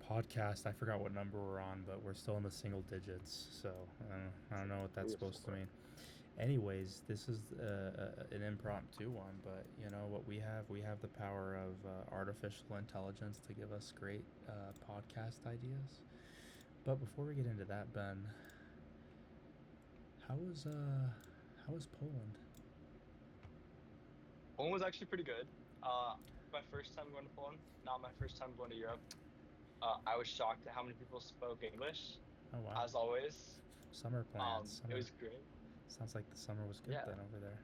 podcast. I forgot what number we're on, but we're still in the single digits. So I don't know what that's supposed to mean. Anyways, this is an impromptu one, but you know what we have the power of artificial intelligence to give us great podcast ideas. But before we get into that, Ben, how was uh how was Poland? Poland was actually pretty good. My first time going to Poland, not my first time going to Europe. I was shocked at how many people spoke English, Oh wow, as always. summer plans. It Summer was great. sounds like the summer was good then Yeah. over there.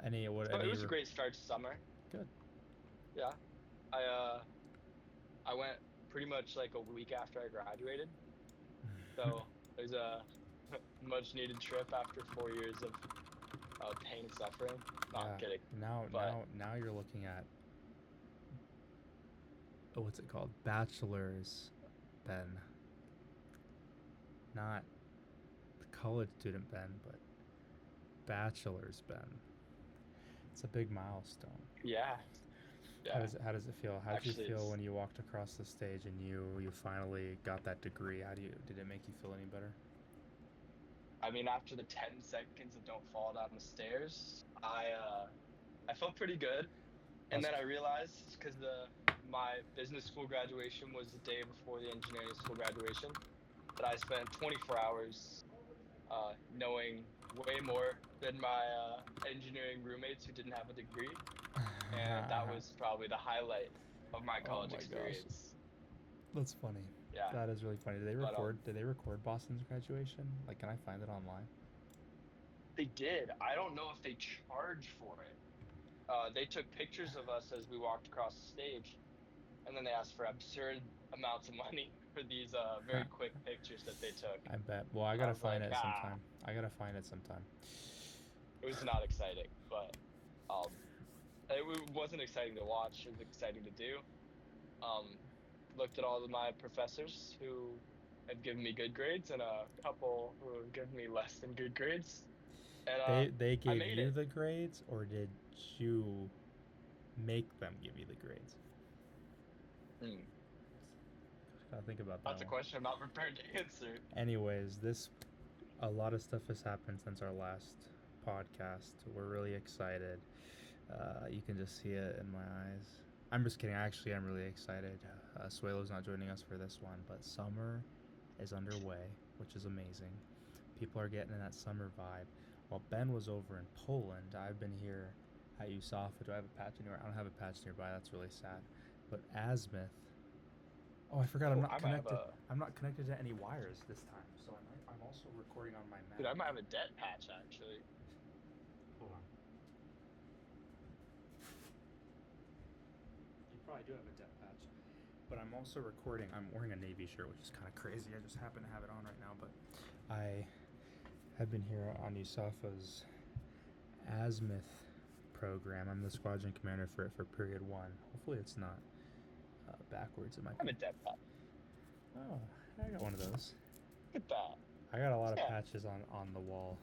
Any what So it any was a great start to summer. good. Yeah. I uh I went pretty much like a week after I graduated. So it was a much needed trip after 4 years of pain and suffering. No, I'm Yeah. kidding. But Now you're looking at what's it called? Bachelor's, Ben. Not the college student Ben, but bachelor's Ben. It's a big milestone. yeah, yeah. How does it feel? How did you Actually feel when it's you walked across the stage and you finally got that degree? How do you did it make you feel any better? I mean, after the 10 seconds of don't fall down the stairs, I felt pretty good. And That's then I realized because the my business school graduation was the day before the engineering school graduation, that I spent 24 hours knowing way more than my engineering roommates who didn't have a degree. And that was probably the highlight of my Oh college my gosh, experience. that's funny. Yeah. That is really funny. But Did they record Boston's graduation? Like, can I find it online? they did. I don't know if they charge for it. They took pictures of us as we walked across the stage, and then they asked for absurd amounts of money for these very quick pictures that they took. I bet. Well, I And I gotta was find like, it sometime. I gotta find it sometime. it was not exciting, but um, wasn't exciting to watch. It was exciting to do. Um, Looked at all of my professors who have given me good grades and a couple who have given me less than good grades, and They I gave made you it. the grades, or did you make them give you the grades? Hmm. Gotta think about that That's a one. question I'm not prepared to answer. Anyways, this a lot of stuff has happened since our last podcast. We're really excited. You can just see it in my eyes. I'm just kidding. Actually, I'm really excited. Suelo's not joining us for this one, but summer is underway, which is amazing. People are getting in that summer vibe. While Ben was over in Poland, I've been here at USAFA. Do I have a patch anywhere? I don't have a patch nearby. That's really sad. But Azimuth. Oh, I forgot. Oh, I might have a I'm not connected to any wires this time. So I'm also recording on my dude. Mac. I might have a debt patch actually. Hold on. You probably do have a debt patch. But I'm also recording. I'm wearing a navy shirt, which is kind of crazy. I just happen to have it on right now. But I have been here on USAFA's Azimuth program. I'm the squadron commander for period one. Hopefully, it's not backwards. It might I have be. a debt patch. Oh, I got one of those. Look at that. I got a lot of Yeah. patches on the wall.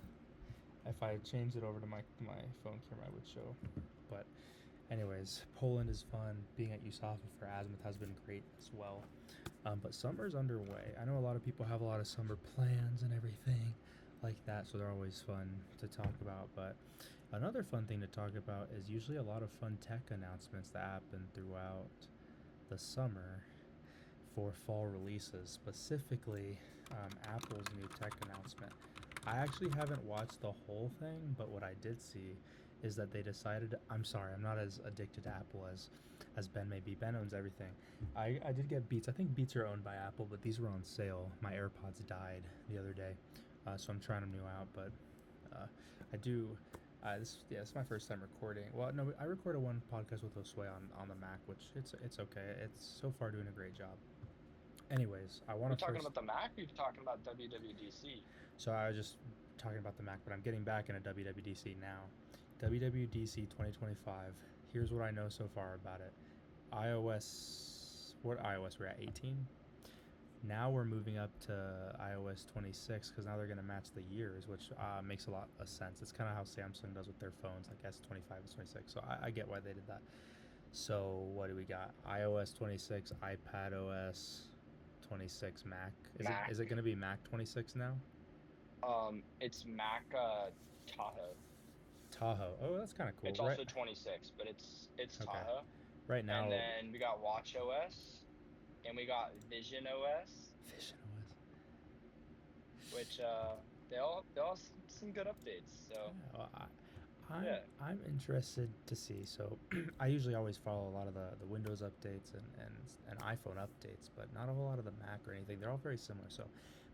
If I changed it over to my phone camera, I would show. But anyways, Poland is fun. Being at USAFA for Azimuth has been great as well. But summer's underway. I know a lot of people have a lot of summer plans and everything like that, so they're always fun to talk about. But another fun thing to talk about is usually a lot of fun tech announcements that happen throughout the summer for fall releases, specifically Apple's new tech announcement. I actually haven't watched the whole thing, but what I did see is that they decided. I'm sorry, I'm not as addicted to Apple as Ben may be. Ben owns everything. I did get Beats. I think Beats are owned by Apple, but these were on sale. My AirPods died the other day, so I'm trying them new out. But uh, I do. This is my first time recording. Well, no, I recorded one podcast with Josue on the Mac, which it's okay. It's so far doing a great job. Anyways, I want You're to talking first. about the Mac, or you're talking about WWDC? So I was just talking about the Mac, but I'm getting back into WWDC now. WWDC 2025. Here's what I know so far about it. iOS. What iOS? We're at 18. Now we're moving up to iOS 26 because now they're going to match the years, which makes a lot of sense. It's kind of how Samsung does with their phones, like S25 and 26. So I get why they did that. So what do we got? iOS 26, iPad OS. 26 Mac. Mac. Is it going to be Mac 26 now? It's Mac Tahoe. Tahoe. Oh, that's kind of cool. It's Right. also 26, but it's Okay. Tahoe. Right And now, then we got Watch OS, and we got Vision OS, Vision which they all some good updates. So OS. Yeah, well, yeah, I'm interested to see. So I usually always follow a lot of the Windows updates and iPhone updates, but not a whole lot of the Mac or anything. They're all very similar. So,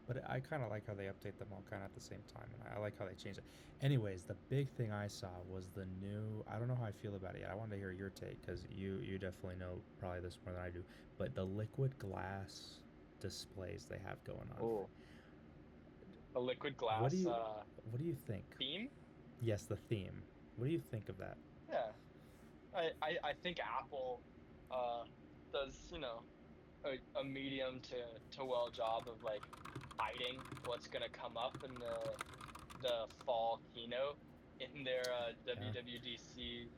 but I kind of like how they update them all kind of at the same time, and I like how they change it. Anyways, the big thing I saw was the new. I don't know how I feel about it yet. I wanted to hear your take because you definitely know probably this more than I do. But the liquid glass displays they have going on. oh, a liquid What do glass you think? theme. Yes, the theme. What do you think of that? Yeah, I think Apple uh does a medium to well job of like hiding what's gonna come up in the fall keynote in their Yeah. WWDC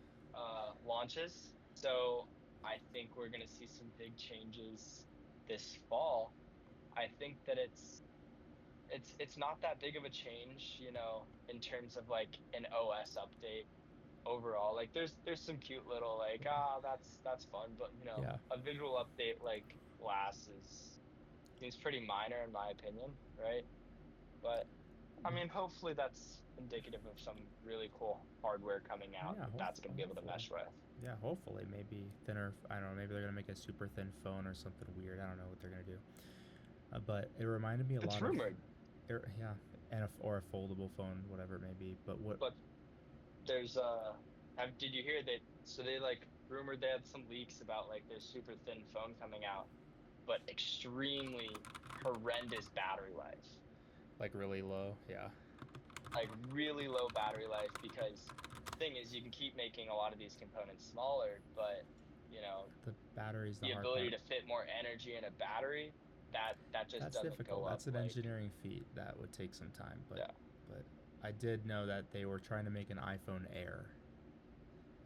launches. So I think we're gonna see some big changes this fall. I think that it's not that big of a change, in terms of like an OS update overall. Like there's some cute little like that's fun, but Yeah. a visual update like glass seems pretty minor in my opinion, right? But I mean, hopefully that's indicative of some really cool hardware coming out Yeah, that's going to be able to hopefully. mesh with. Yeah, hopefully. Maybe thinner. I don't know. Maybe they're gonna make a super thin phone or something weird. I don't know what they're gonna do. But it reminded me a It's lot of. rumored, Yeah, or a foldable phone, whatever it may be. But what? but there's did you hear that? So they like rumored they had some leaks about like their super thin phone coming out, but extremely horrendous battery life. Like really low. Yeah. Like really low battery life because thing is you can keep making a lot of these components smaller, but you know, The battery's the the hard ability part. to fit more energy in a battery, that just That's doesn't go difficult. up That's an like engineering feat that would take some time. yeah. But I did know that they were trying to make an iPhone Air.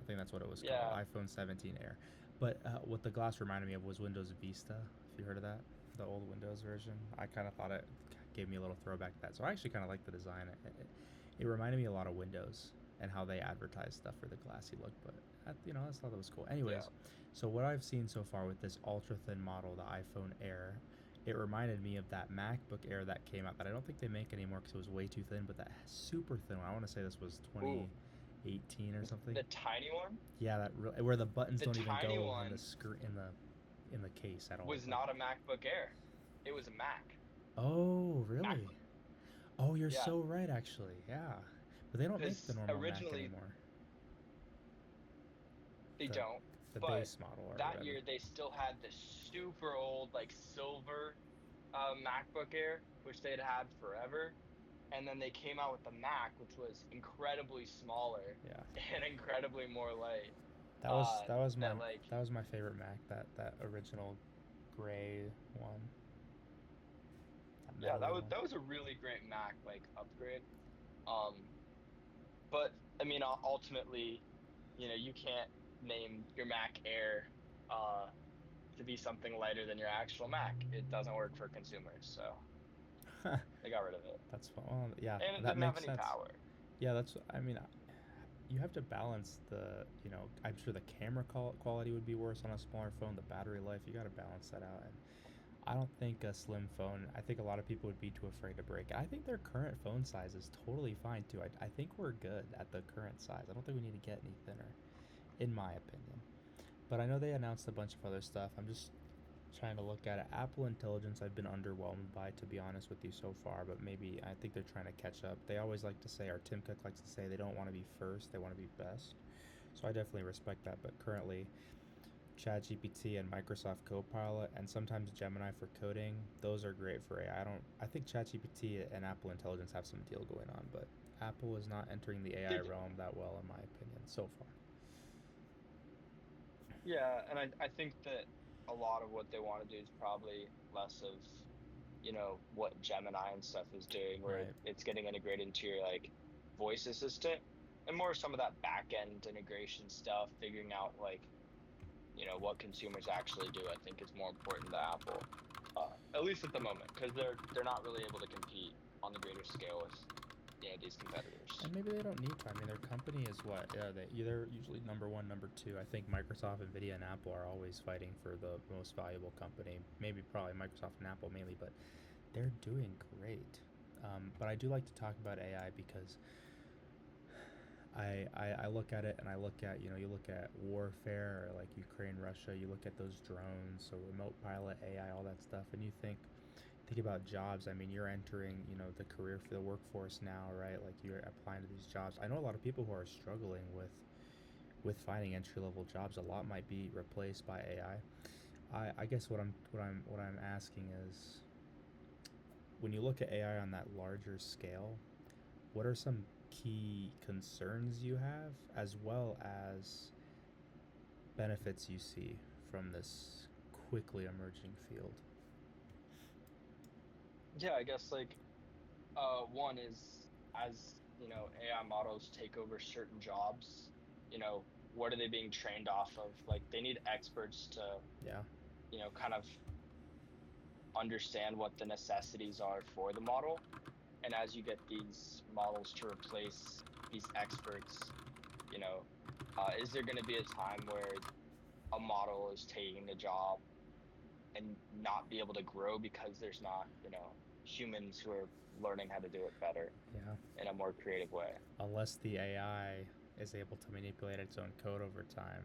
I think that's what it was called, Yeah. iPhone 17 Air. But what the glass reminded me of was Windows Vista. If you heard of that, the old Windows version, I kind of thought it gave me a little throwback to that. So I actually kind of like the design. It reminded me a lot of Windows and how they advertise stuff for the glassy look. But I just thought that was cool. Yeah. Anyways, so what I've seen so far with this ultra thin model, the iPhone Air, it reminded me of that MacBook Air that came out that I don't think they make anymore because it was way too thin. But that super thin one, I want to say this was Ooh, 2018 or something. the tiny one? Yeah, where the buttons The don't even tiny go on the one screen in the case at all. was not a MacBook Air. It was a Mac. Oh, really? MacBook. Oh, you're Yeah. so right, actually. Yeah, but they don't make the Because normal Mac originally anymore. they The don't. the But base model or that whatever. year they still had the super old like silver MacBook Air, which they'd had forever. And then they came out with the Mac, which was incredibly smaller Yeah, and incredibly more light. that was That like my favorite Mac. That original gray one, that yeah, metally one. that was a really great Mac like upgrade. Um, but I mean, ultimately, you can't name your Mac Air to be something lighter than your actual Mac. It doesn't work for consumers, so they got rid of it. That's fun. Well, yeah, And it that didn't have makes any sense. power. Yeah, I mean, you have to balance I'm sure the camera quality would be worse on a smaller phone, the battery life, you got to balance that out. And I don't think a slim phone, I think a lot of people would be too afraid to break it. I think their current phone size is totally fine too. I think we're good at the current size. I don't think we need to get any thinner, in my opinion. But I know they announced a bunch of other stuff. I'm just trying to look at it. Apple Intelligence, I've been underwhelmed by, to be honest with you, so far. But maybe I think they're trying to catch up. They always like to say, or Tim Cook likes to say, they don't want to be first, they want to be best. So I definitely respect that. But currently, ChatGPT and Microsoft Copilot, and sometimes Gemini for coding, those are great for AI. I think ChatGPT and Apple Intelligence have some deal going on, but Apple is not entering the AI realm that well, in my opinion, so far. Yeah, and I think that a lot of what they want to do is probably less of, what Gemini and stuff is doing, where Right. it's getting integrated into your like voice assistant, and more some of that back end integration stuff, figuring out like, what consumers actually do, I think is more important to Apple. at least at the moment, because they're not really able to compete on the greater scale with these competitors. And maybe they don't need to. I mean, their company is what? Yeah, they're usually number one, number two. I think Microsoft, Nvidia, and Apple are always fighting for the most valuable company. Maybe probably Microsoft and Apple mainly, but they're doing great. But I do like to talk about AI because I look at it and I look at, you look at warfare or like Ukraine, Russia, you look at those drones, so remote pilot, AI, all that stuff, and you think about jobs. I mean, you're entering, the career for the workforce now, right? Like you're applying to these jobs. I know a lot of people who are struggling with finding entry level jobs. A lot might be replaced by AI. I guess what I'm asking is, when you look at AI on that larger scale, what are some key concerns you have, as well as benefits you see from this quickly emerging field? Yeah, I guess like one is, as AI models take over certain jobs, what are they being trained off of? Like they need experts to Yeah, kind of understand what the necessities are for the model. And as you get these models to replace these experts, is there going to be a time where a model is taking the job and not be able to grow because there's not, humans who are learning how to do it better yeah. in a more creative way? Unless the AI is able to manipulate its own code over time.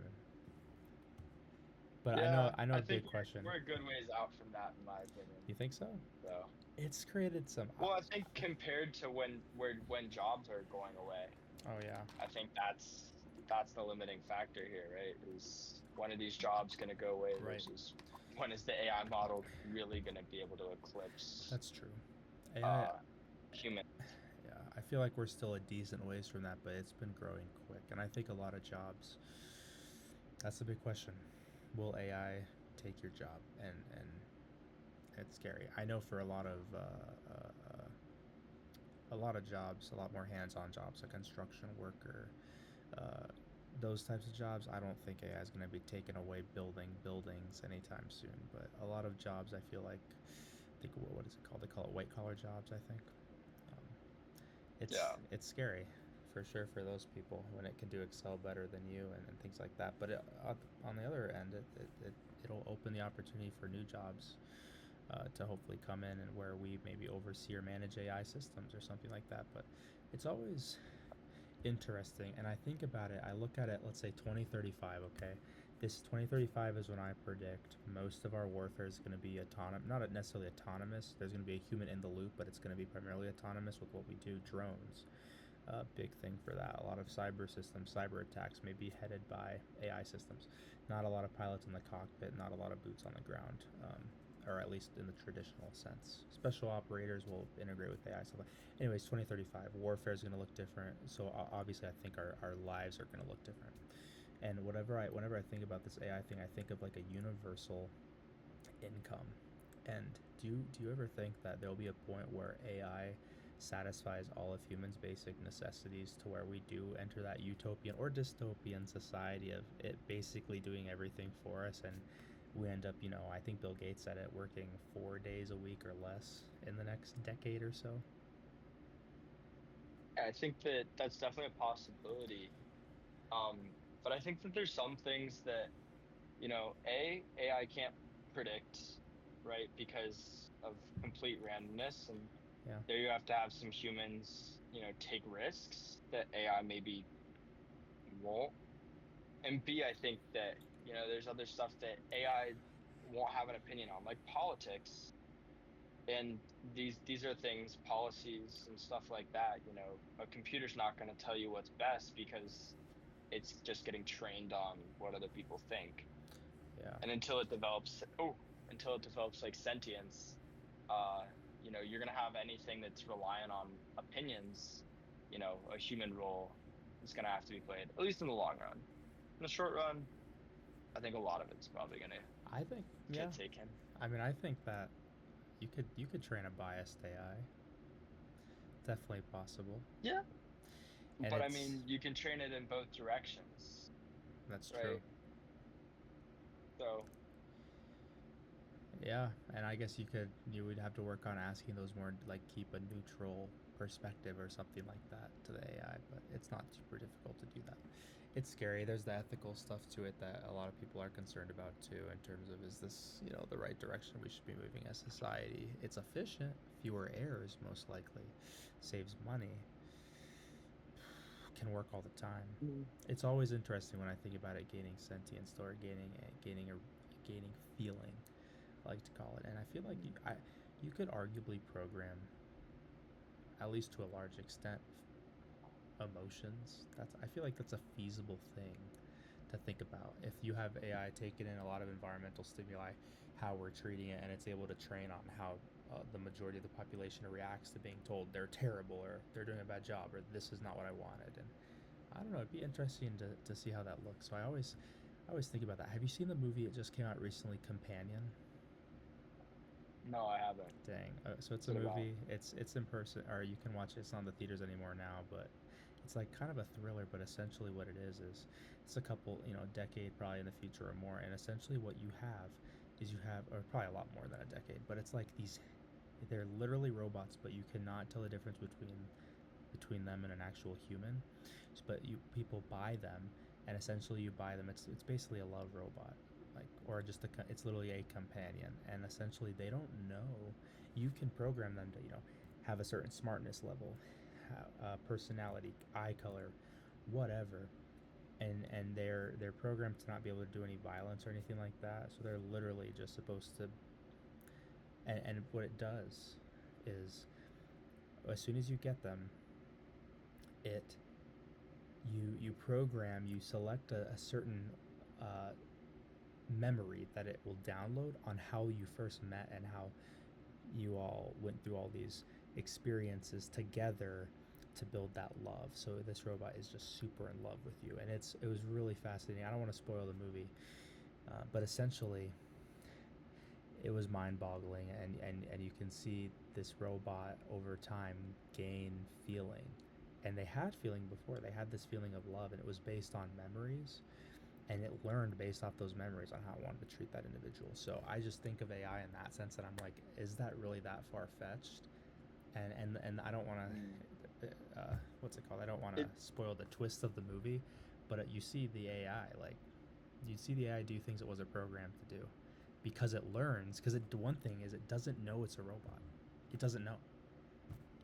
But I Yeah, know I know I a think big question. we're a good ways out from that, in my opinion. You think so? So, It's created some. well, I think compared to when jobs are going away, Oh yeah, I think that's the limiting factor here, right? Is when are these jobs going to go away right. versus when is the AI model really going to be able to eclipse That's true. AI. uh, human? Yeah, I feel like we're still a decent ways from that, but it's been growing quick, and I think a lot of jobs. That's the big question. Will AI take your job? And it's scary. I know for a lot of jobs, a lot more hands-on jobs, a construction worker, uh, those types of jobs. I don't think AI is going to be taking away building buildings anytime soon. But a lot of jobs, I feel like, what is it called? They call it white collar jobs. I think um, Yeah, it's scary for sure for those people when it can do Excel better than you and things like that. But on the other end, it'll open the opportunity for new jobs to hopefully come in, and where we maybe oversee or manage AI systems or something like that. But it's always interesting, and I think about it. I look at it. Let's say 2035. Okay, this 2035 is when I predict most of our warfare is going to be autonomous. Not necessarily autonomous. There's going to be a human in the loop, but it's going to be primarily autonomous with what we do. Drones, big thing for that. A lot of cyber systems, cyber attacks may be headed by AI systems. Not a lot of pilots in the cockpit, not a lot of boots on the ground, or at least in the traditional sense. Special operators will integrate with AI. So, anyways, 2035, warfare is going to look different. So obviously, I think our lives are going to look different. And whenever I think about this AI thing, I think of like a universal income. And do you ever think that there'll be a point where AI satisfies all of humans' basic necessities, to where we do enter that utopian or dystopian society of it basically doing everything for us, and we end up, I think Bill Gates said it, working 4 days a week or less in the next decade or so? I think that that's definitely a possibility. But I think that there's some things that AI can't predict, right? Because of complete randomness, and Yeah, there you have to have some humans, take risks that AI maybe won't. And B, I think that, there's other stuff that AI won't have an opinion on, like politics. And these are things, policies and stuff like that, a computer's not going to tell you what's best because it's just getting trained on what other people think. yeah, And until it develops like sentience, you're going to have anything that's reliant on opinions, a human role is going to have to be played, at least in the long run. In the short run, I think a lot of it's probably going to I think, yeah. get taken. I mean, I think that you could train a biased AI. Definitely possible. Yeah. And But I it's mean, you can train it in both directions, that's true. right? So Yeah, and I guess you would have to work on asking those more, like, keep a neutral perspective or something like that to the AI, but it's not super difficult to do that. It's scary. There's the ethical stuff to it that a lot of people are concerned about too, in terms of, is this, the right direction we should be moving as society? It's efficient, fewer errors most likely, saves money, can work all the time. Mm. It's always interesting when I think about it gaining sentience or gaining feeling, I like to call it. And I feel like you could arguably program, at least to a large extent, emotions. I feel like that's a feasible thing to think about. If you have AI taking in a lot of environmental stimuli, how we're treating it, and it's able to train on how the majority of the population reacts to being told they're terrible or they're doing a bad job or this is not what I wanted. And I don't know, it'd be interesting to see how that looks. So I always think about that. Have you seen the movie? It just came out recently, Companion. No, I haven't. Dang. So it's What's a it about? movie. It's in person, or you can watch it. It's not in the theaters anymore now, but it's like kind of a thriller. But essentially, what it is it's a couple, decade probably in the future or more. And essentially, what you have is or probably a lot more than a decade. But it's like these, they're literally robots, but you cannot tell the difference between them and an actual human. But people buy them, and essentially you buy them. It's basically a love robot, like, or just it's literally a companion, and essentially they don't know. You can program them to have a certain smartness level, personality, eye color, whatever, and they're programmed to not be able to do any violence or anything like that. So they're literally just supposed to. And what it does is, as soon as you get them, it you select a certain uh, memory that it will download on how you first met and how you all went through all these experiences together to build that love. So this robot is just super in love with you, and it was really fascinating. I don't want to spoil the movie, but essentially it was mind-boggling, and you can see this robot over time gain feeling, and they had feeling before. They had this feeling of love, and it was based on memories, and it learned based off those memories on how it wanted to treat that individual. So I just think of AI in that sense, and I'm like, is that really that far-fetched? And I don't want Mm. to what's it called, I don't want to It spoil the twist of the movie, but you see the AI, like, you see the AI do things it wasn't programmed to do, because it learns. Because the one thing is, it doesn't know it's a robot. It doesn't know.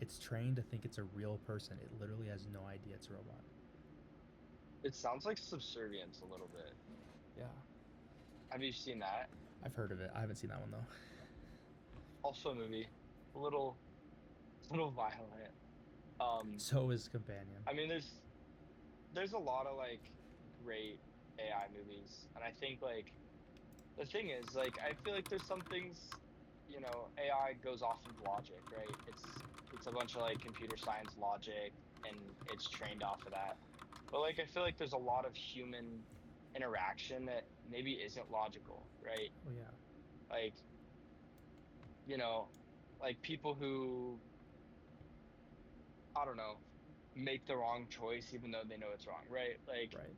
It's trained to think it's a real person. It literally has no idea it's a robot. it sounds like subservience a little bit. Yeah, Have you seen that? I've heard of it. I haven't seen that one though. Also a movie. A little violent. Um, So is Companion. I mean there's a lot of like great AI movies, and I think like the thing is, like, I feel like there's some things, AI goes off of logic, right? It's a bunch of like computer science logic, and it's trained off of that. But like I feel like there's a lot of human interaction that maybe isn't logical, right? Oh yeah. Like, you know, like people who, I don't know, make the wrong choice even though they know it's wrong, right? Like, Right.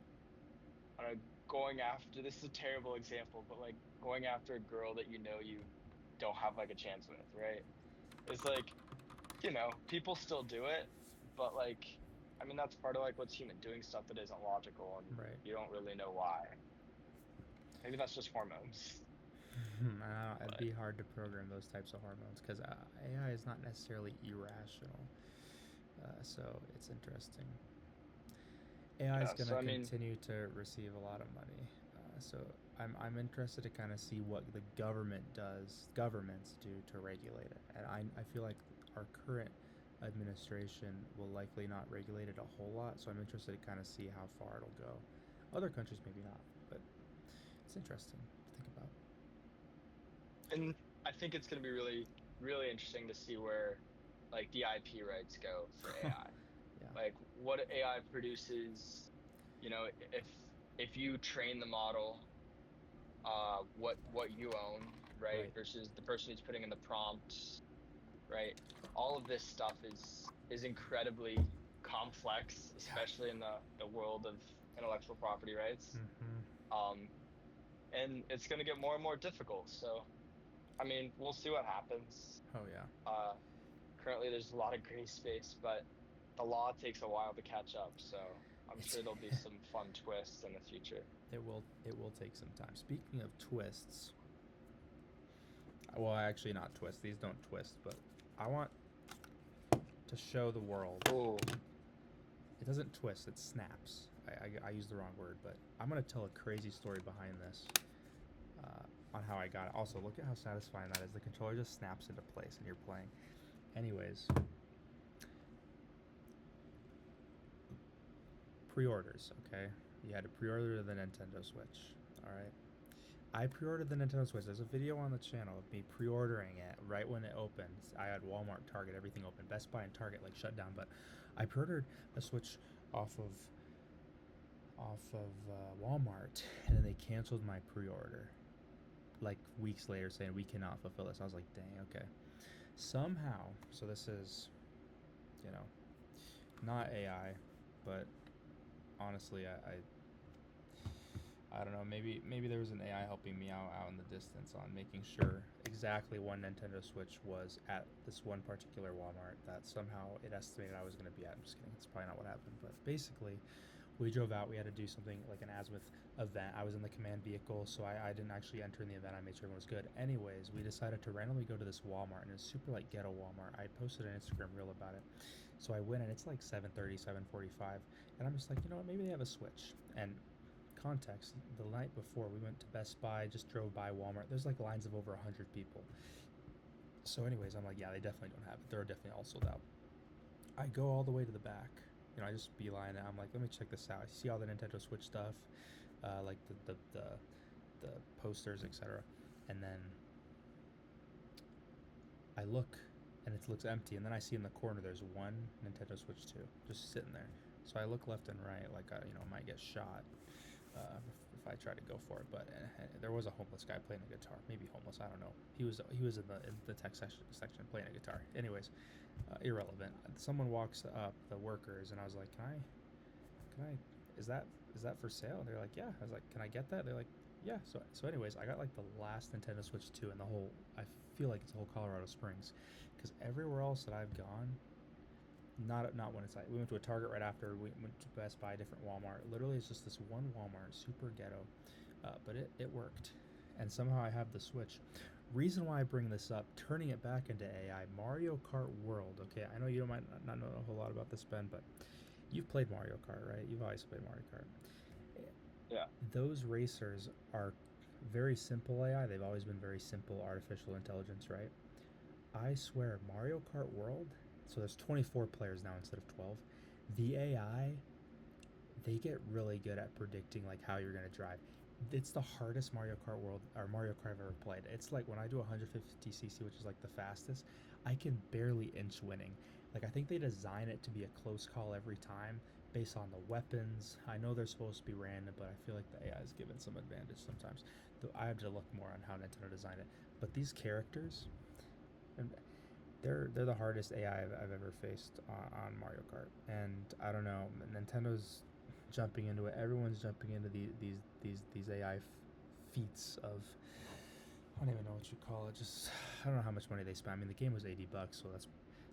I don't know, going after, this is a terrible example, but like going after a girl that you don't have like a chance with, right? It's like, people still do it, but like, I mean, that's part of like what's human, doing stuff that isn't logical and Right. you don't really know why. Maybe that's just hormones. It'd But be hard to program those types of hormones, because AI is not necessarily irrational. So it's interesting. AI is yeah, going to so I mean, continue to receive a lot of money. So I'm interested to kind of see what the governments do to regulate it. And I feel like our current administration will likely not regulate it a whole lot. So I'm interested to kind of see how far it'll go. Other countries maybe not, but it's interesting to think about. and I think it's going to be really, really interesting to see where like the IP rights go for AI. Yeah. Like what AI produces, if you train the model, what you own, right, Right. versus the person who's putting in the prompts, right? All of this stuff is incredibly complex, Yeah. especially in the world of intellectual property rights. Mm-hmm. Um, and it's going to get more and more difficult. So I mean, we'll see what happens. Oh yeah. Uh, Currently, there's a lot of gray space, but the law takes a while to catch up. So I'm It's sure there'll be some fun twists in the future. it will take some time. Speaking of twists, well, actually not twists. These don't twist, but I want to show the world. Oh, It doesn't twist. It snaps. I used the wrong word, but I'm gonna tell a crazy story behind this. On how I got it. Also, look at how satisfying that is. The controller just snaps into place and you're playing. Anyways, pre-orders, okay? You had to pre-order the Nintendo Switch, all right? I pre-ordered the Nintendo Switch. There's a video on the channel of me pre-ordering it right when it opens. I had Walmart, Target, everything open. Best Buy and Target like shut down, but I pre-ordered the Switch off of Walmart, and then they canceled my pre-order like weeks later, saying we cannot fulfill this. I was like, dang, okay. Somehow, so this is, you know, not AI, but honestly, I don't know. Maybe there was an AI helping me out in the distance on making sure exactly when Nintendo Switch was at this one particular Walmart that somehow it estimated I was going to be at. I'm just kidding. It's probably not what happened, but basically, we drove out. We had to do something like an azimuth event. I was in the command vehicle, so I didn't actually enter in the event. I made sure everyone was good. Anyways, we decided to randomly go to this Walmart, and it's super like ghetto Walmart. I posted an Instagram reel about it. So I went, and it's like 7:30, 7:45, and I'm just like, you know what? Maybe they have a Switch. And context, the night before we went to Best Buy, just drove by Walmart. There's like lines of over 100 people. So anyways, I'm like, yeah, they definitely don't have it. They're definitely all sold out. I go all the way to the back. I just beeline it. I'm like, let me check this out. I see all the Nintendo Switch stuff, like the posters, etc. And then I look, and it looks empty. And then I see in the corner there's one Nintendo Switch 2 just sitting there. So I look left and right, like I might get shot if I try to go for it. But there was a homeless guy playing a guitar. Maybe homeless, I don't know. He was in the tech section playing a guitar. Anyways, irrelevant. Someone walks up, the workers, and I was like, can I, is that for sale? They're like, yeah. I was like, can I get that? They're like, yeah. So anyways, I got like the last Nintendo Switch 2 in the whole. I feel like it's the whole Colorado Springs, because everywhere else that I've gone, not when it's like we went to a Target right after, we went to Best Buy, different Walmart. Literally, it's just this one Walmart, super ghetto, but it worked, and somehow I have the Switch. Reason why I bring this up, turning it back into AI, Mario Kart World. Okay, I know you might not know a whole lot about this, Ben, but you've played Mario Kart, right? You've always played Mario Kart. yeah. Those racers are very simple AI. They've always been very simple artificial intelligence, right? I swear, Mario Kart World, so there's 24 players now instead of 12. The AI, they get really good at predicting like how you're going to drive. It's the hardest Mario Kart World or Mario Kart I've ever played. It's like when I do 150cc, which is like the fastest, I can barely inch winning. Like I think they design it to be a close call every time based on the weapons. I know they're supposed to be random, but I feel like the AI is given some advantage sometimes. Though I have to look more on how Nintendo designed it. But these characters, and they're the hardest AI I've ever faced on Mario Kart, and I don't know. Nintendo's jumping into it. Everyone's jumping into these AI feats of, I don't even know what you call it. Just I don't know how much money they spend. I mean, the game was $80, so that's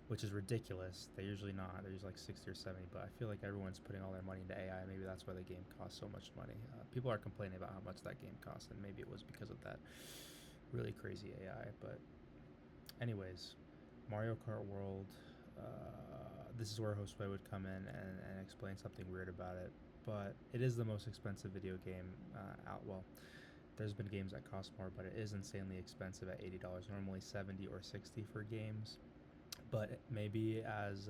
which is ridiculous. They're usually not. They're usually like 60 or 70. But I feel like everyone's putting all their money into AI. Maybe that's why the game costs so much money. People are complaining about how much that game costs, and maybe it was because of that really crazy AI. But anyways, Mario Kart World. This is where Josue would come in and explain something weird about it. But it is the most expensive video game out. Well, there's been games that cost more, but it is insanely expensive at $80. Normally 70 or 60 for games. But maybe as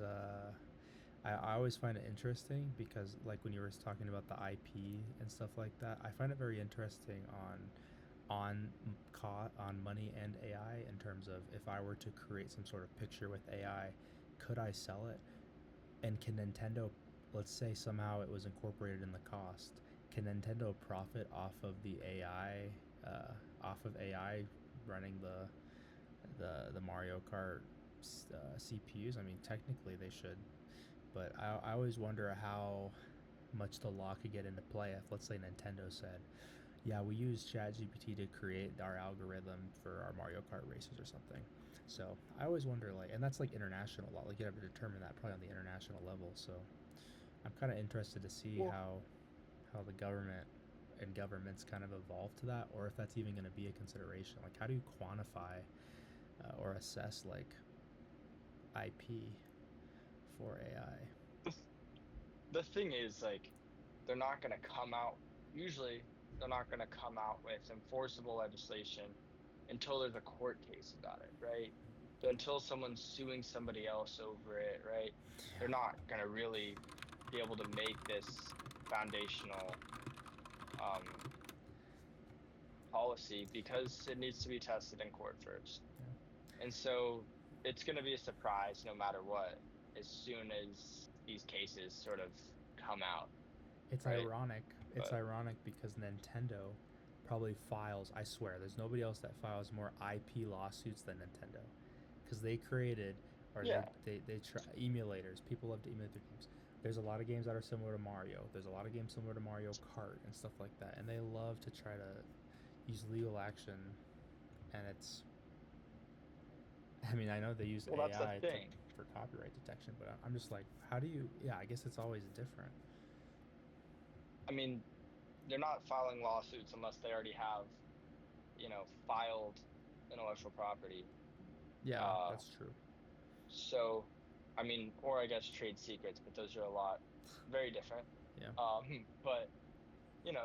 I always find it interesting because like when you were talking about the IP and stuff like that, I find it very interesting on money and AI in terms of if I were to create some sort of picture with AI, could I sell it? And can Nintendo, let's say somehow it was incorporated in the cost, can Nintendo profit off of the AI running the Mario Kart CPUs? I mean, technically they should, but I always wonder how much the law could get into play if, let's say, Nintendo said, Yeah, we use ChatGPT to create our algorithm for our Mario Kart races or something. So I always wonder, like, and that's like international law. Like, you have to determine that probably on the international level. So I'm kind of interested to see Well, how the government and governments kind of evolve to that, or if that's even going to be a consideration. Like, how do you quantify or assess like IP for AI? the, the thing is, like, they're not going to come out, usually, they're not going to come out with enforceable legislation until there's a court case about it, right? So until someone's suing somebody else over it, right? They're Yeah, not going to really be able to make this foundational um, policy because it needs to be tested in court first. yeah. And so it's going to be a surprise no matter what, as soon as these cases sort of come out, It's right? ironic. It's But ironic because Nintendo probably files. I swear, there's nobody else that files more IP lawsuits than Nintendo, because they created or yeah, they try emulators. People love to emulate their games. There's a lot of games that are similar to Mario. There's a lot of games similar to Mario Kart and stuff like that, and they love to try to use legal action. And it's, I mean, I know they use well, that's the AI thing. for copyright detection, but I'm just like, how do you? Yeah, I guess it's always different. I mean, they're not filing lawsuits unless they already have, filed intellectual property. Yeah, Uh, that's true. so, I mean, or I guess trade secrets, but those are a lot very different. Yeah, But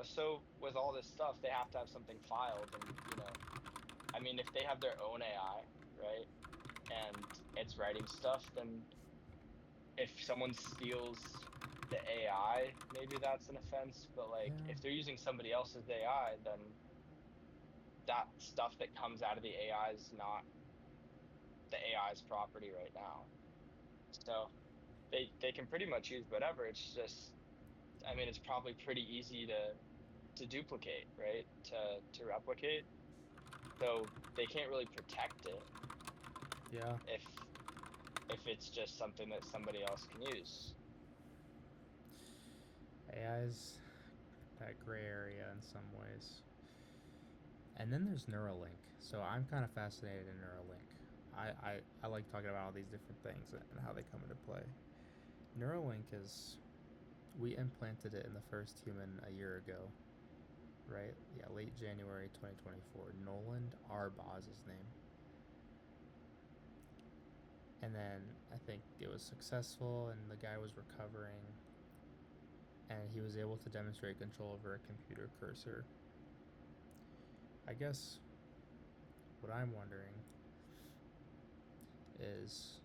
so with all this stuff, they have to have something filed, and I mean, if they have their own AI, right, and it's writing stuff, then if someone steals the AI, maybe that's an offense. But like, yeah. if they're using somebody else's AI, then that stuff that comes out of the AI is not the AI's property right now. So they can pretty much use whatever. It's just, I mean, it's probably pretty easy to duplicate, right? To replicate. So they can't really protect it Yeah, if it's just something that somebody else can use. AI's that gray area in some ways. And then there's Neuralink. So I'm kind of fascinated in Neuralink. I like talking about all these different things and how they come into play. Neuralink is, we implanted it in the first human a year ago, right? Yeah, late January 2024. Noland Arbaugh is his name. And then I think it was successful and the guy was recovering and he was able to demonstrate control over a computer cursor. I guess what I'm wondering is,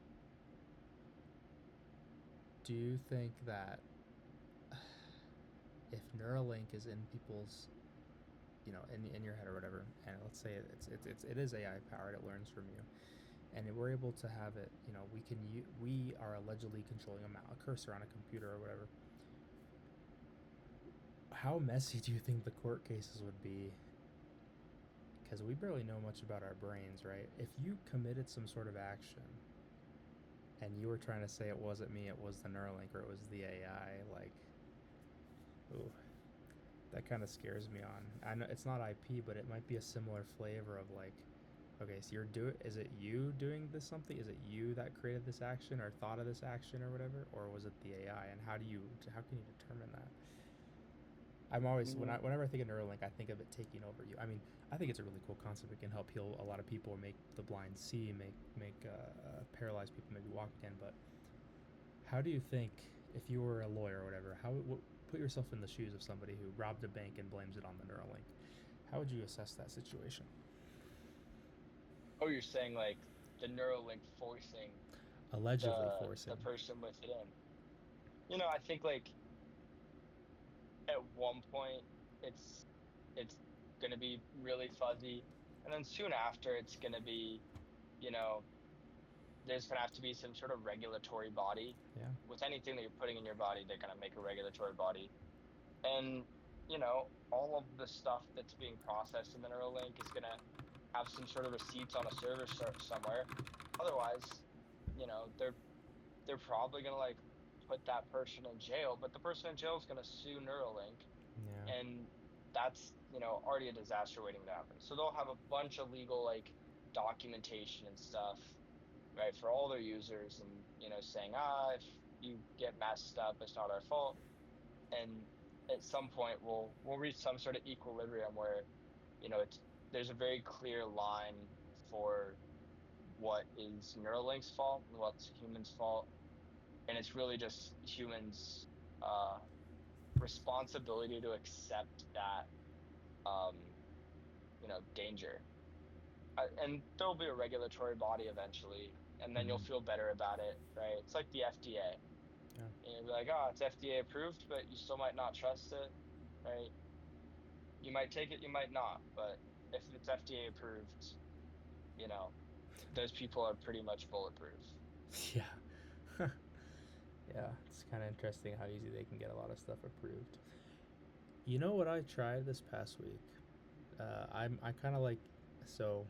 do you think that if Neuralink is in people's, in your head or whatever, and let's say it is AI powered, it learns from you, and we're able to have it, we are allegedly controlling a cursor on a computer or whatever. How messy do you think the court cases would be? Because we barely know much about our brains, right? If you committed some sort of action and you were trying to say it wasn't me, it was the Neuralink or it was the AI, like, ooh, that kind of scares me on. I know it's not IP, but it might be a similar flavor of like, okay, so is it you doing this something? Is it you that created this action or thought of this action or whatever, or was it the AI? And how can you determine that? I'm always Mm, whenever I think of Neuralink, I think of it taking over you. I mean, I think it's a really cool concept. It can help heal a lot of people, or make the blind see, make paralyzed people maybe walk again. But how do you think, if you were a lawyer or whatever, put yourself in the shoes of somebody who robbed a bank and blames it on the Neuralink? How would you assess that situation? oh, you're saying like the Neuralink forcing Allegedly the forcing. person with it in. I think like at one point it's it's gonna be really fuzzy, and then soon after it's gonna be, you know, there's gonna have to be some sort of regulatory body. Yeah, With anything that you're putting in your body, they're gonna make a regulatory body. And, all of the stuff that's being processed in the Neuralink is gonna have some sort of receipts on a server somewhere. Otherwise, they're probably gonna like put that person in jail, but the person in jail is gonna sue Neuralink, yeah. and that's already a disaster waiting to happen. So they'll have a bunch of legal like documentation and stuff, right, for all their users, and saying, if you get messed up, it's not our fault. And at some point we'll reach some sort of equilibrium where it's there's a very clear line for what is Neuralink's fault and what's humans' fault, and it's really just humans' uh, responsibility to accept that um, danger. And there'll be a regulatory body eventually, and then you'll Mm-hmm. feel better about it, right? It's like the FDA. Yeah. And you'll be like, it's FDA approved, but you still might not trust it, right? You might take it, you might not, but if it's FDA approved, you know, those people are pretty much bulletproof. Yeah. Yeah, it's kind of interesting how easy they can get a lot of stuff approved. You know what I tried this past week? I kind of like, so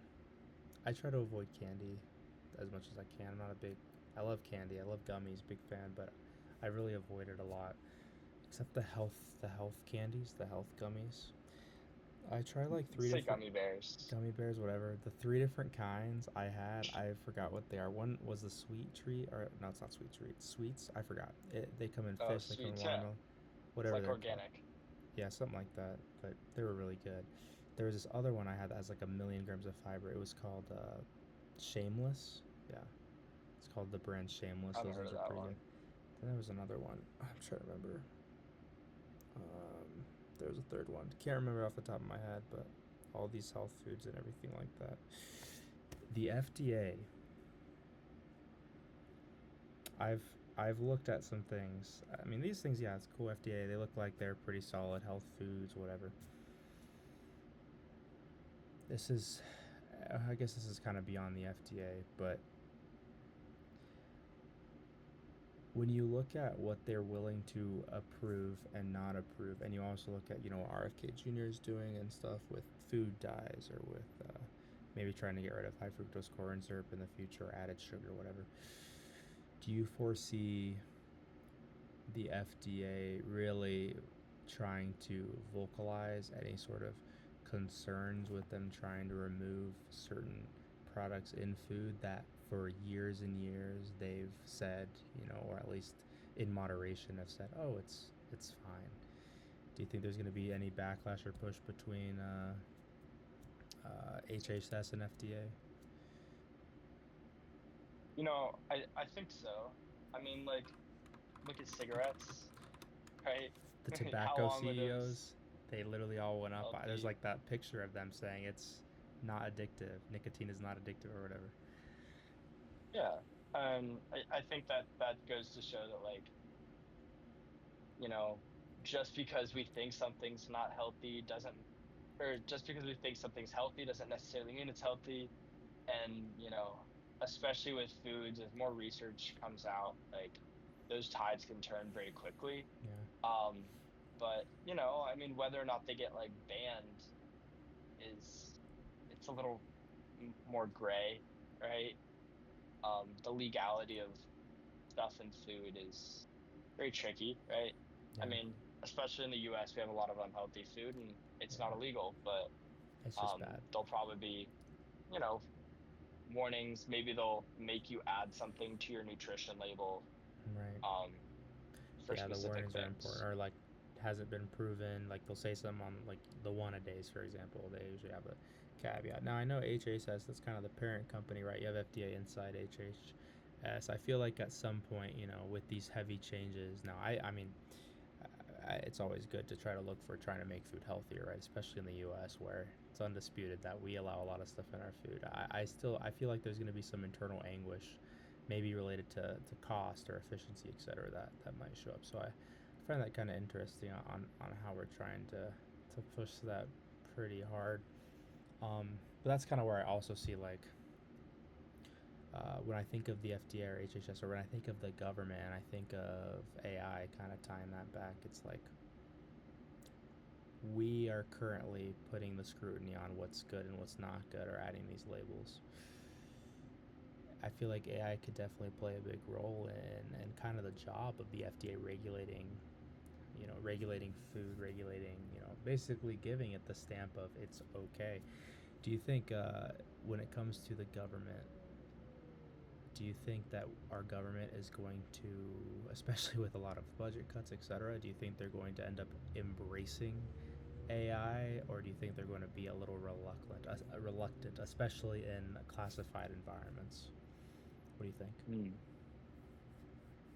I try to avoid candy as much as I can. I'm not a big, I love candy. I love gummies, big fan, but I really avoid it a lot. Except the health candies, the health gummies. I try like three Say different gummy bears. gummy bears, whatever. The three different kinds I had, I forgot what they are. One was the sweet treat, or no, it's not sweet treat. Sweets, I forgot. They come in Oh, fish, they come in sweets, yeah. watermelon, It's whatever like they're called. organic. Yeah, something like that. But they were really good. There was this other one I had that has like 1,000,000 grams of fiber. It was called Shameless. Yeah, it's called the brand Shameless. I haven't Those heard ones of are that pretty one. good. Then there was another one. I'm trying to remember. Um, there was a third one. Can't remember off the top of my head, but all these health foods and everything like that. The FDA. I've I've looked at some things. I mean, these things, yeah, it's cool. FDA. They look like they're pretty solid health foods, whatever. This is, I guess this is kind of beyond the FDA, but when you look at what they're willing to approve and not approve, and you also look at RFK Jr. is doing and stuff with food dyes or with maybe trying to get rid of high fructose corn syrup in the future, or added sugar, whatever. Do you foresee the FDA really trying to vocalize any sort of concerns with them trying to remove certain products in food that for years and years they've said, or at least in moderation have said, oh, it's fine. Do you think there's going to be any backlash or push between HHS and FDA? I think so. I mean, like, look at cigarettes, right? The How tobacco long were those CEOs, they literally all went up. There's healthy? like that picture of them saying it's not addictive. Nicotine is not addictive or whatever. Yeah. I think that goes to show that, like, you know, just because we think something's not healthy doesn't, or just because we think something's healthy doesn't necessarily mean it's healthy. And, especially with foods, as more research comes out, like, those tides can turn very quickly. Yeah. Um, but, I mean, whether or not they get like banned is, it's a little more gray, right? The legality of stuff in food is very tricky, right? I Yeah. mean, especially in the US, we have a lot of unhealthy food and it's not Yeah. illegal, but It's just bad. there'll probably be, you know, warnings. Maybe they'll make you add something to your nutrition label Right. um, for Yeah, the specific warnings are important. things. Or like, hasn't been proven. Like they'll say something on like the one a days, for example. They usually have a caveat. Now I know HHS, that's kind of the parent company, right? You have FDA inside HHS. I feel like at some point, with these heavy changes. Now I mean, it's always good to try to look for trying to make food healthier, right? Especially in the U.S. where it's undisputed that we allow a lot of stuff in our food. I feel like there's going to be some internal anguish, maybe related to cost or efficiency, etc. That might show up. So I find that kind of interesting on how we're trying to push that pretty hard. But that's kind of where I also see like when I think of the FDA or HHS, or when I think of the government and I think of AI, kind of tying that back, it's like we are currently putting the scrutiny on what's good and what's not good, or adding these labels. I feel like AI could definitely play a big role in kind of the job of the FDA regulating, regulating food, regulating, basically giving it the stamp of it's okay. Do you think when it comes to the government, do you think that our government is going to, especially with a lot of budget cuts, etc., do you think they're going to end up embracing AI, or do you think they're going to be a little reluctant, especially in classified environments? What do you think?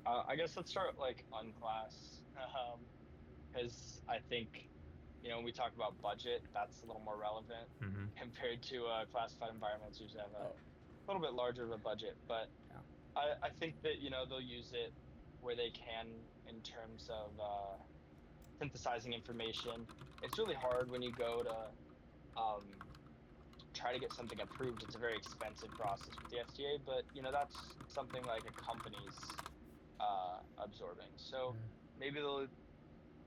I guess let's start like unclass, because I think when we talk about budget, that's a little more relevant Mm-hmm. compared to classified environments. Usually have a Oh, little bit larger of a budget, but yeah. I think that they'll use it where they can in terms of synthesizing information. It's really hard when you go to um, try to get something approved. It's a very expensive process with the FDA, but that's something like a company's absorbing. So Yeah. maybe they'll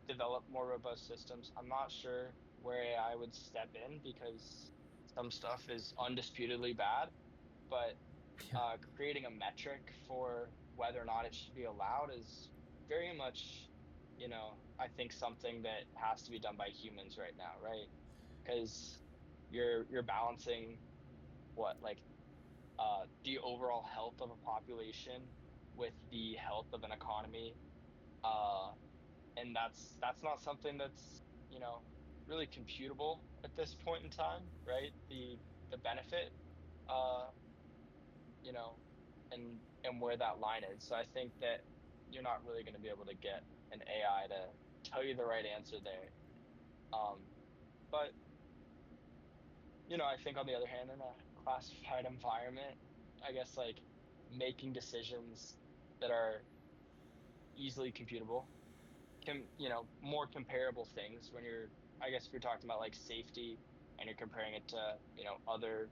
develop more robust systems. I'm not sure where AI would step in because some stuff is undisputedly bad, but Yeah. creating a metric for whether or not it should be allowed is very much, I think something that has to be done by humans right now, right? Because you're balancing what like the overall health of a population with the health of an economy, uh, and that's not something that's really computable at this point in time, right? The benefit, uh, you know, and where that line is. So I think that you're not really going to be able to get an AI to tell you the right answer there. Um, but I think on the other hand, in a classified environment, I guess like making decisions that are easily computable, more comparable things when I guess if you're talking about like safety and you're comparing it to, other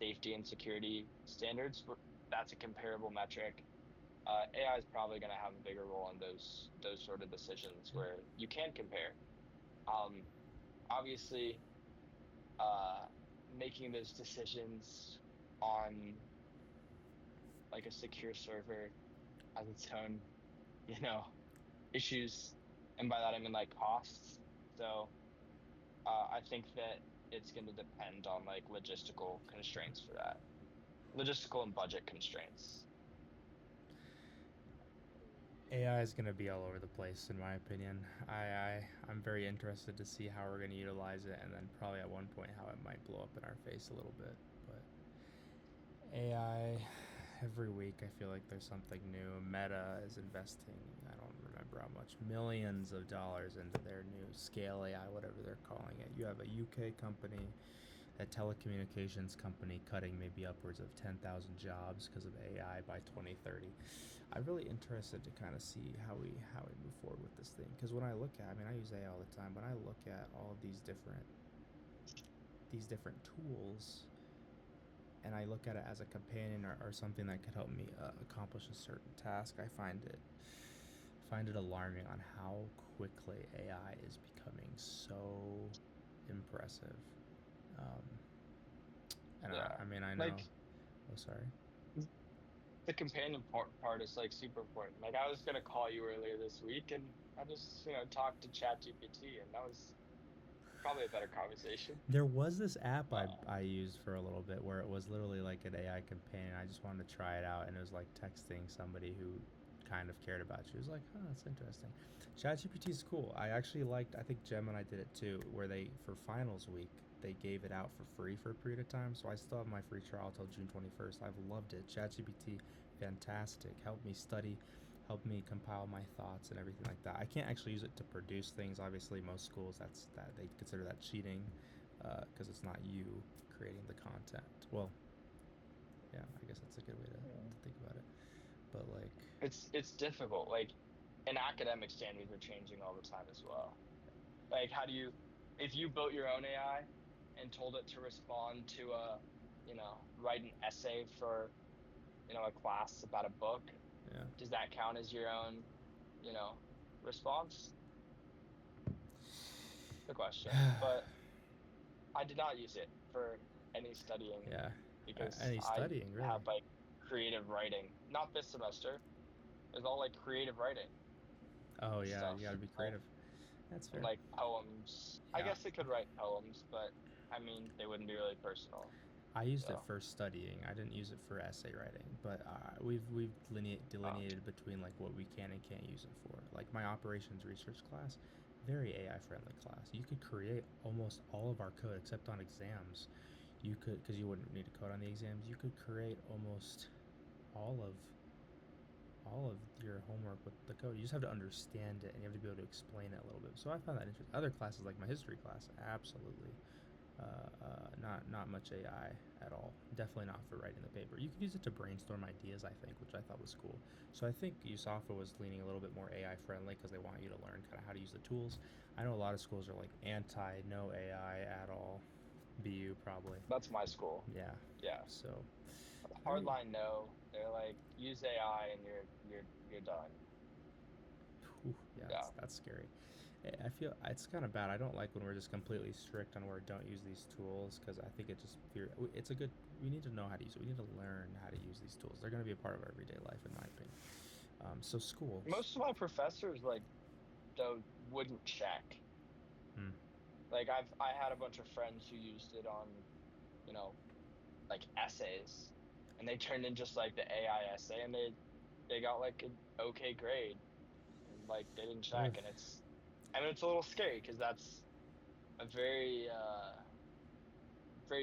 safety and security standards, that's a comparable metric. AI is probably going to have a bigger role in those sort of decisions Yeah. where you can compare. Um, Obviously, uh, making those decisions on like a secure server has its own, you know, issues, and by that I mean like costs. So I think that it's going to depend on like logistical constraints for that, logistical and budget constraints. AI is going to be all over the place, in my opinion. I'm very interested to see how we're going to utilize it, and then probably at one point how it might blow up in our face a little bit. But AI, every week I feel like there's something new. Meta is investing, I don't remember how much, millions of dollars into their new Scale AI, whatever they're calling it. You have a UK company, a telecommunications company cutting maybe upwards of 10,000 jobs because of AI by 2030. I'm really interested to kind of see how we move forward with this thing, because when I look at, I mean, I use AI all the time. When I look at all of these different tools, and I look at it as a companion, or something that could help me accomplish a certain task, I find it alarming on how quickly AI is becoming so impressive. Um, and Yeah. I mean, I know. Like Oh, sorry. the companion part is like super important. Like I was gonna call you earlier this week, and I just talked to ChatGPT, and that was probably a better conversation. There was this app I, Uh, I used for a little bit where it was literally like an AI companion. I just wanted to try it out, and it was like texting somebody who kind of cared about you. It was like, oh, that's interesting. ChatGPT is cool. I think Gemini did it too, where for finals week, they gave it out for free for a period of time. So I still have my free trial till June 21st. I've loved it. ChatGPT, fantastic. Helped me study, helped me compile my thoughts and everything like that. I can't actually use it to produce things. Obviously, most schools that they consider that cheating, because it's not you creating the content. Well, yeah, I guess that's a good way to think about it. But like, it's difficult. Like, and academic standards are changing all the time as well. Like, how do you, if you built your own AI and told it to respond to write an essay for, a class about a book, yeah, does that count as your own, you know, response? The question. But I did not use it for any studying yeah, because any I studying really. have like creative writing. Not this semester. It's all like creative writing. Oh yeah, stuff. you gotta be creative. That's And fair. like poems. I Yeah. guess it could write poems, but I mean, they wouldn't be really personal. I used it So, for studying. I didn't use it for essay writing, but we've uh, delineated between like what we can and can't use it for. Like my operations research class, very AI friendly class. You could create almost all of our code except on exams. You could, because you wouldn't need to code on the exams. You could create almost all of all of your homework with the code. You just have to understand it and you have to be able to explain it a little bit. So I found that interesting. Other classes like my history class, absolutely not much AI at all. Definitely not for writing the paper. You could use it to brainstorm ideas, I think, which I thought was cool. So I think USAFA was leaning a little bit more AI friendly because they want you to learn kind of how to use the tools. I know a lot of schools are like anti no AI at all. BU probably. that's my school. Yeah. Yeah. So I Hardline no. They're like use AI and you're done. whew, yeah, Yeah. that's scary. I feel it's kind of bad. I don't like when we're just completely strict on where don't use these tools because I think it just it's a good. We need to know how to use it. We need to learn how to use these tools. They're going to be a part of our everyday life, in my opinion. So schools. Most of my professors like though wouldn't check. Hmm. Like I had a bunch of friends who used it on, you know, like essays, and they turned in just like the AI essay, and they got like an okay grade, and like they didn't Ugh. check, and I mean it's a little scary because that's a very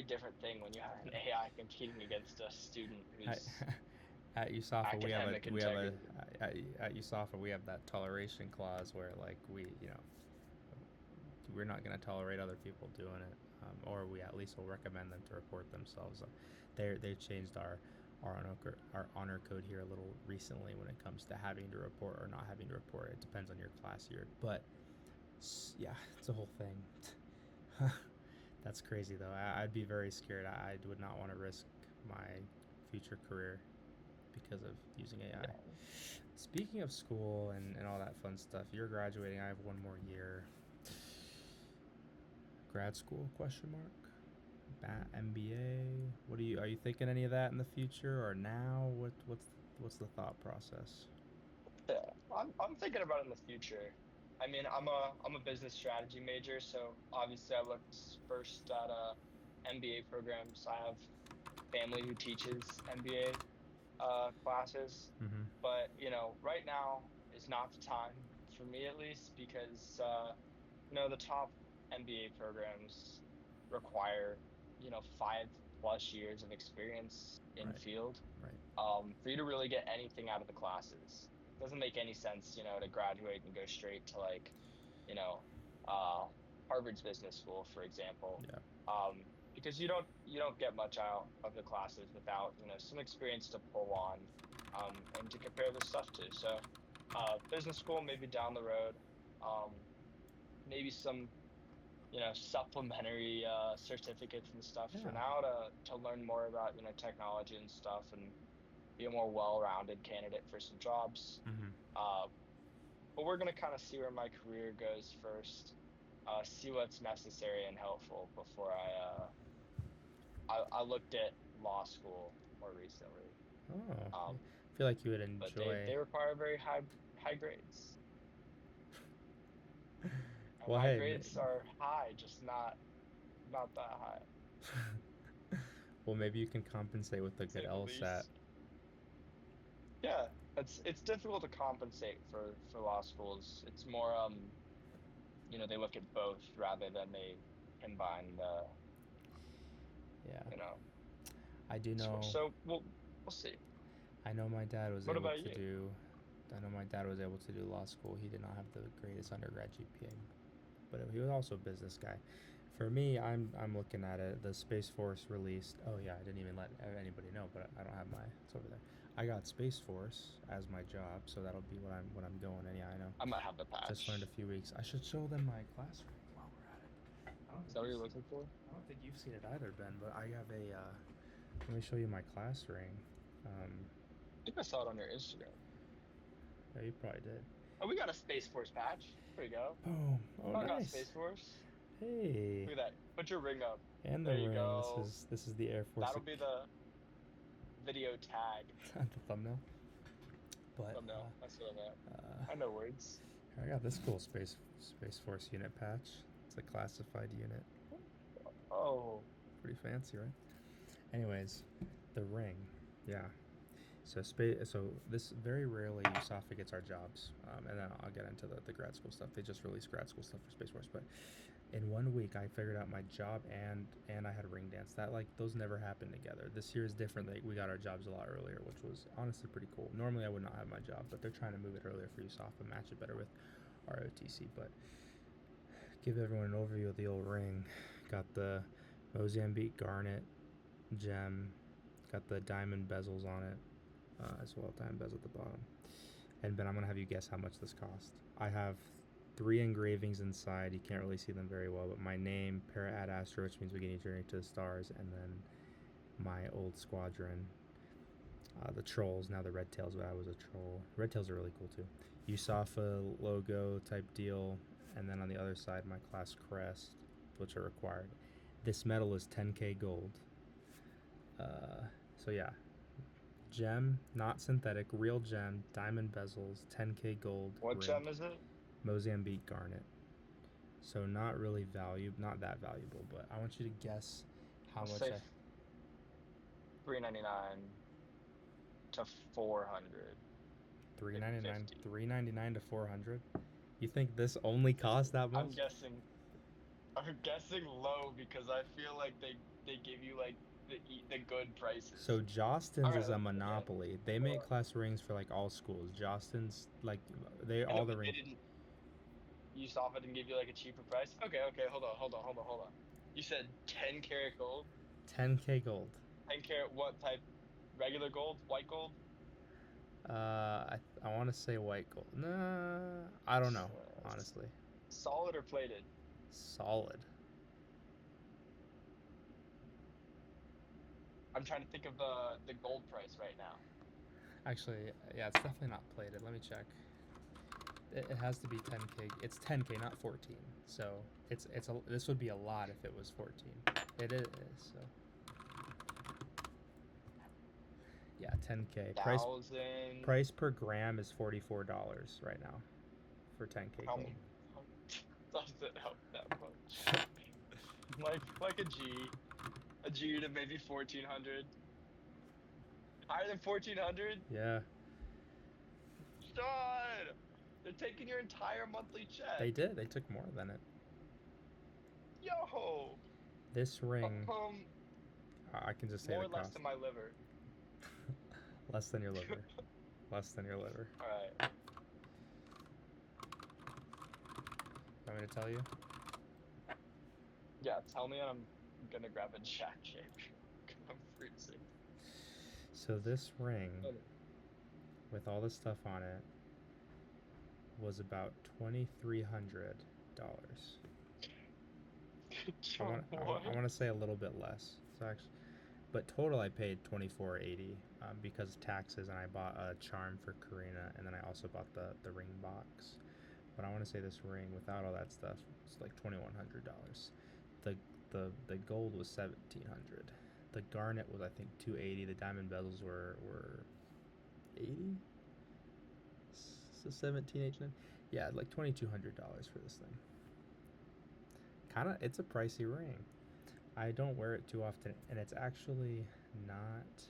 different thing when you have an AI competing against a student At, who's at USAFA, academic we have a integrity. at USAFA we have that toleration clause where like we're not going to tolerate other people doing it, or we at least will recommend them to report themselves. They changed our honor code here a little recently when it comes to having to report or not having to report. It depends on your class year, but yeah, it's a whole thing. That's crazy though. I'd be very scared. I would not want to risk my future career because of using AI. Yeah. Speaking of school and all that fun stuff, you're graduating. I have one more year. Grad school? Question mark. MBA. What are you thinking any of that in the future or now? What's the thought process? Yeah, I'm thinking about it in the future. I mean, I'm a business strategy major, so obviously I looked first at MBA programs. I have family who teaches MBA classes, Mm-hmm. but right now is not the time for me at least because the top MBA programs require 5+ years of experience in Right. field Right. for you to really get anything out of the classes. Doesn't make any sense, to graduate and go straight to like, you know, uh, Harvard's business school, for example, Yeah. because you don't get much out of the classes without some experience to pull on and to compare the stuff to. So, business school maybe down the road, um, maybe some supplementary certificates and stuff for Yeah. now to learn more about technology and stuff and be a more well-rounded candidate for some jobs. Mm-hmm. Uh, but we're gonna kind of see where my career goes first, see what's necessary and helpful before I looked at law school more recently. Oh, I Um, feel like you would but they enjoy. they require very high grades, and Well, my hey. grades are high, just not that high, Well, maybe you can compensate with a to good say the LSAT. least. Yeah, it's difficult to compensate for law schools. It's more they look at both rather than they combine the Yeah. you know I do score. know. So we'll see. I know my dad was What able about to you? do. I know my dad was able to do law school. He did not have the greatest undergrad GPA, but he was also a business guy. For me, I'm looking at it. The Space Force released. Oh yeah, I didn't even let anybody know, but I don't have my. It's over there. I got Space Force as my job, so that'll be what I'm going. And yeah, I know. I might have the Just learned a patch. few weeks. I should show them my classroom while we're at it. Is that what you're looking for? I don't think you've seen it either, Ben. But I have a. Let me show you my class ring. Um, I think I saw it on your Instagram. yeah, you probably did. Oh, we got a Space Force patch. There you go. Boom. Oh, I got nice. Space Force. Hey. Look at that. Put your ring up. And the There you ring. go. This is the Air Force That'll be the video tag the thumbnail. But thumbnail. That's what I meant. uh, I know words. I got this cool Space Force unit patch. It's a classified unit. Oh. Pretty fancy, right? Anyways, the ring. Yeah. So this very rarely USAFA gets our jobs, and then I'll get into the grad school stuff. They just released grad school stuff for Space Force, but in 1 week I figured out my job and I had a ring dance. That, like, those never happen together. This year is different. We got our jobs a lot earlier, which was honestly pretty cool. Normally I would not have my job, but they're trying to move it earlier for USAFA, match it better with ROTC. But give everyone an overview of the old ring. Got the Mozambique garnet gem, got the diamond bezels on it, as well, diamond bezel at the bottom. And Ben, I'm gonna have you guess how much this cost. I have 3 engravings inside. You can't really see them very well, but my name, Para Ad Astra, which means we get journey to the stars, and then my old squadron, the trolls. Now the red tails, but I was a troll. Red tails are really cool too. USAFA logo type deal, and then on the other side, my class crest, which are required. This metal is 10k gold. So yeah, gem, not synthetic, real gem, diamond bezels, 10k gold. What ring. gem is it? Mozambique garnet. So not really not that valuable, but I want you to guess how much. Say $399 to $400. $399 to $400. You think this only costs that much? I'm guessing low because I feel like they give you like the good prices. So Jostens is a monopoly. Yeah. They make class rings for like all schools. Jostens, like all the rings. USAFA didn't give you like a cheaper price? Okay, hold on. You said 10 karat gold? 10k gold. 10 karat what type? Regular gold? White gold? I want to say white gold. Nah, I don't know, honestly. Solid or plated? Solid. I'm trying to think of the gold price right now. Actually, yeah, it's definitely not plated. Let me check. It has to be 10k. It's 10k, not 14. So this would be a lot if it was 14. It is. So yeah, 10k. Price per gram is $44 right now for 10k gold. Doesn't help that much. like a G to maybe 1400. Higher than 1400? Yeah. God, they're taking your entire monthly check. They did. They took more than it. Yo. This ring. I can just say more the or less cost. than my liver. Less than your liver. Less than your liver. All right. Want me to tell you? Yeah, tell me, and I'm gonna grab a jacket. I'm freezing. So this ring, with all the stuff on it, was about $2,300. I want to say a little bit less. So actually, but total I paid $2,480 because of taxes, and I bought a charm for Karina, and then I also bought the ring box. But I want to say this ring, without all that stuff, it's like $2,100. The gold was $1,700. The garnet was, I think, $280. The diamond bezels were $80. So $1,700, $1,800. Yeah, like $2,200 for this thing. It's a pricey ring. I don't wear it too often, and it's actually not.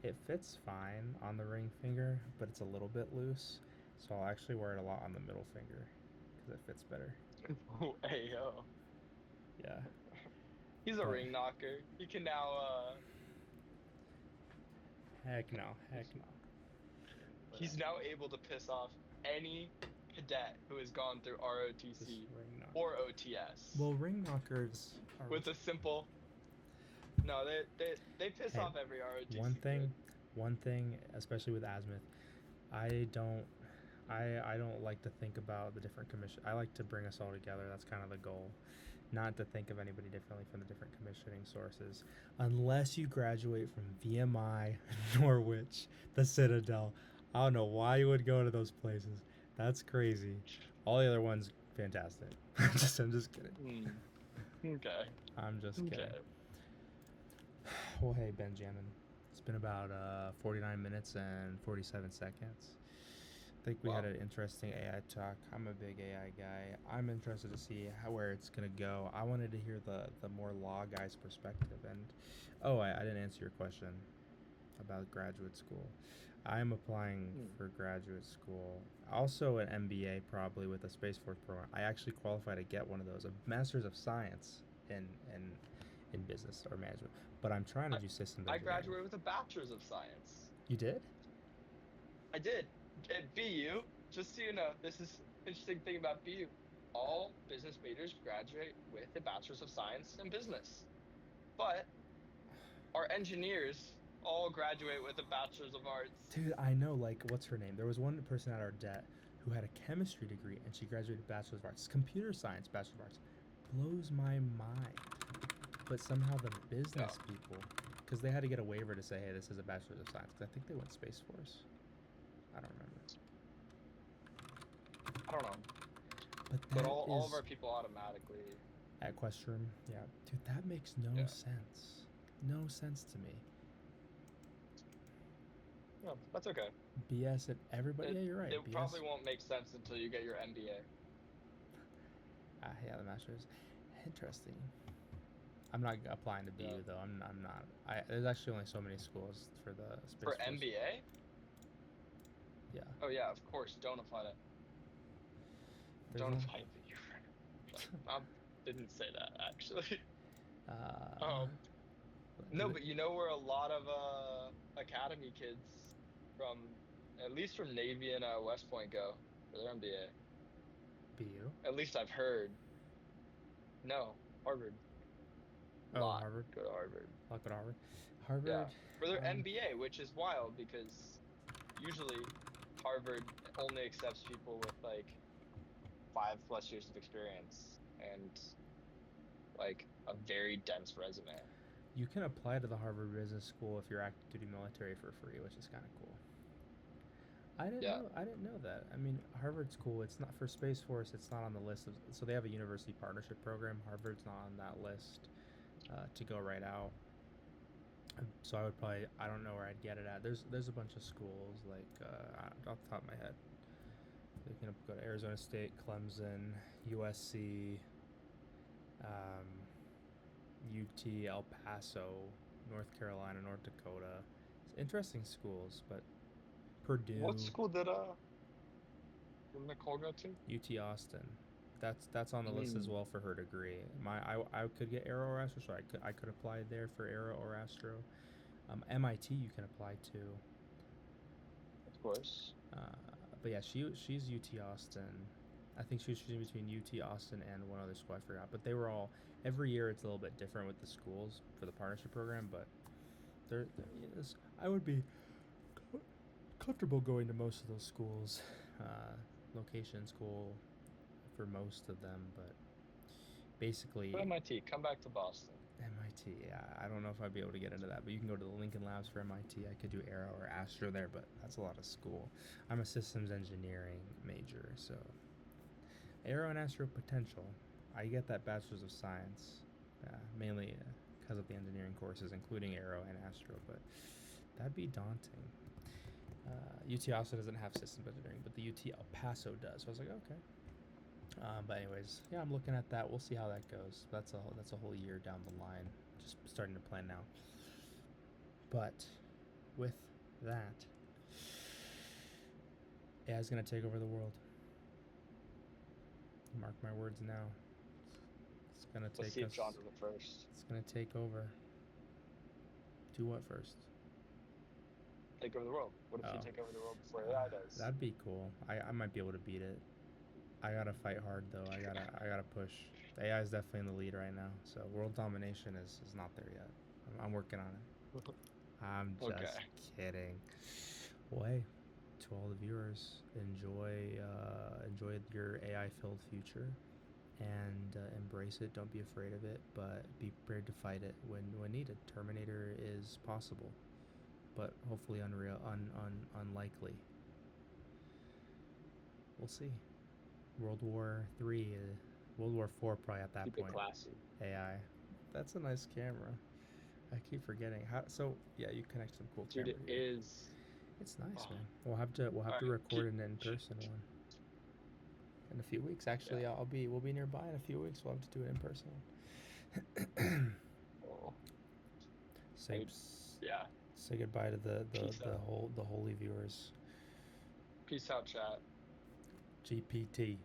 It fits fine on the ring finger, but it's a little bit loose. So I'll actually wear it a lot on the middle finger because it fits better. Hey, yo. Yeah. He's a ring knocker. He can now, Heck no. He's now able to piss off any cadet who has gone through ROTC or OTS. Well, ring knockers are... With a simple... No, they piss off every ROTC. One thing, especially with azimuth, I don't like to think about the different commission. I like to bring us all together. That's kind of the goal. Not to think of anybody differently from the different commissioning sources. Unless you graduate from VMI, Norwich, the Citadel. I don't know why you would go to those places. That's crazy. All the other ones, fantastic. I'm just kidding. Okay. I'm just kidding. Well, hey, Benjamin. It's been about 49 minutes and 47 seconds. think we Wow. had an interesting AI talk. I'm a big AI guy. I'm interested to see where it's gonna go. I wanted to hear the more law guy's perspective. And oh, I didn't answer your question about graduate school. I'm applying Hmm. for graduate school. Also an MBA probably with a Space Force program. I actually qualify to get one of those, a Master's of Science in in business or management. But I'm trying to I, do systems I engineering. graduated with a bachelor's of science. You did? I did at BU. Just so you know, this is interesting thing about BU. All business majors graduate with a bachelor's of science in business, but our engineers all graduate with a bachelor's of arts. Dude, I know, like, what's her name? There was one person at our debt who had a chemistry degree and she graduated Bachelor of Arts. Computer Science Bachelor of Arts. Blows my mind. But somehow the Yeah, business people, because they had to get a waiver to say, hey, this is a Bachelor of Science, because I think they went Space Force. I don't remember. I don't know, But but that all of is our people automatically. at Equestrian. Yeah. Dude, that makes no Yeah, sense. No sense to me. yeah, that's okay. BS at everybody. It Yeah, you're right. it BS. probably won't make sense until you get your MBA. Yeah, the Master's. Interesting. I'm not applying to Yeah. BU though. I'm not. There's actually only so many schools for the Space For Force. MBA? Yeah. Oh yeah, of course. Don't apply to There's don't only. apply to BU. I didn't say that actually. uh, Um, no, but you know where a lot of academy kids from at least from Navy and West Point go for their MBA. BU. At least I've heard. No, Harvard. A Oh, lot Harvard. go to Harvard. Look at Harvard. Yeah, Harvard. for their Um, MBA, which is wild because usually Harvard only accepts people with like 5+ years of experience and like a very dense resume. you can apply to the Harvard Business School if you're active duty military for free, which is kind of cool. I didn't Yeah, know. I didn't know that. I mean, Harvard's cool. It's not for Space Force. It's not on the list of. So they have a university partnership program. Harvard's not on that list to go right out. So I would probably. I don't know where I'd get it at. There's a bunch of schools like off the top of my head. You can go to Arizona State, Clemson, USC, um, UT, El Paso, North Carolina, North Dakota. It's interesting schools, but Purdue, what school did Nicole go to? UT Austin. That's on the list as Mm, well for her degree. I could get Aero or Astro, so I could apply there for Aero or Astro. MIT you can apply to. of course. But yeah, she's UT Austin. I think she was choosing between UT Austin and one other school I forgot. But they were all every year it's a little bit different with the schools for the partnership program. But yes, I would be comfortable going to most of those schools. Location school for most of them, but basically For MIT, come back to Boston. MIT. Yeah, I don't know if I'd be able to get into that, but you can go to the Lincoln Labs for MIT. I could do Aero or Astro there, but that's a lot of school. I'm a systems engineering major, so Aero and Astro potential. I get that Bachelor's of Science, mainly because of the engineering courses, including Aero and Astro, but that'd be daunting. UT also doesn't have systems engineering, but the UT El Paso does. So I was like, okay. But anyways, yeah, I'm looking at that. We'll see how that goes. That's a whole year down the line. Just starting to plan now. But with that, AI is gonna take over the world. Mark my words now. It's gonna Let's take see if us. John does it first. It's gonna take over. Do what first? Take over the world. What if you Oh, take over the world before AI does? that'd be cool. I might be able to beat it. I gotta fight hard though. I gotta push. The AI is definitely in the lead right now. So world domination is not there yet. I'm working on it. I'm Okay. just kidding. Well, hey, to all the viewers, enjoy your AI filled future, and embrace it. Don't be afraid of it, but be prepared to fight it when needed. Terminator is possible, but hopefully unlikely. We'll see. World War Three, World War Four, probably at that Keep it point. classy. AI. That's a nice camera. I keep forgetting how. So yeah, you connect some cool Dude, camera it here. is. It's nice, Oh, man. We'll have to alright, record an in-person one in a few weeks. Actually, yeah. we'll be nearby in a few weeks. We'll have to do it in person. Oh, say yeah. say goodbye to Peace out. the holy viewers. Peace out, chat. GPT.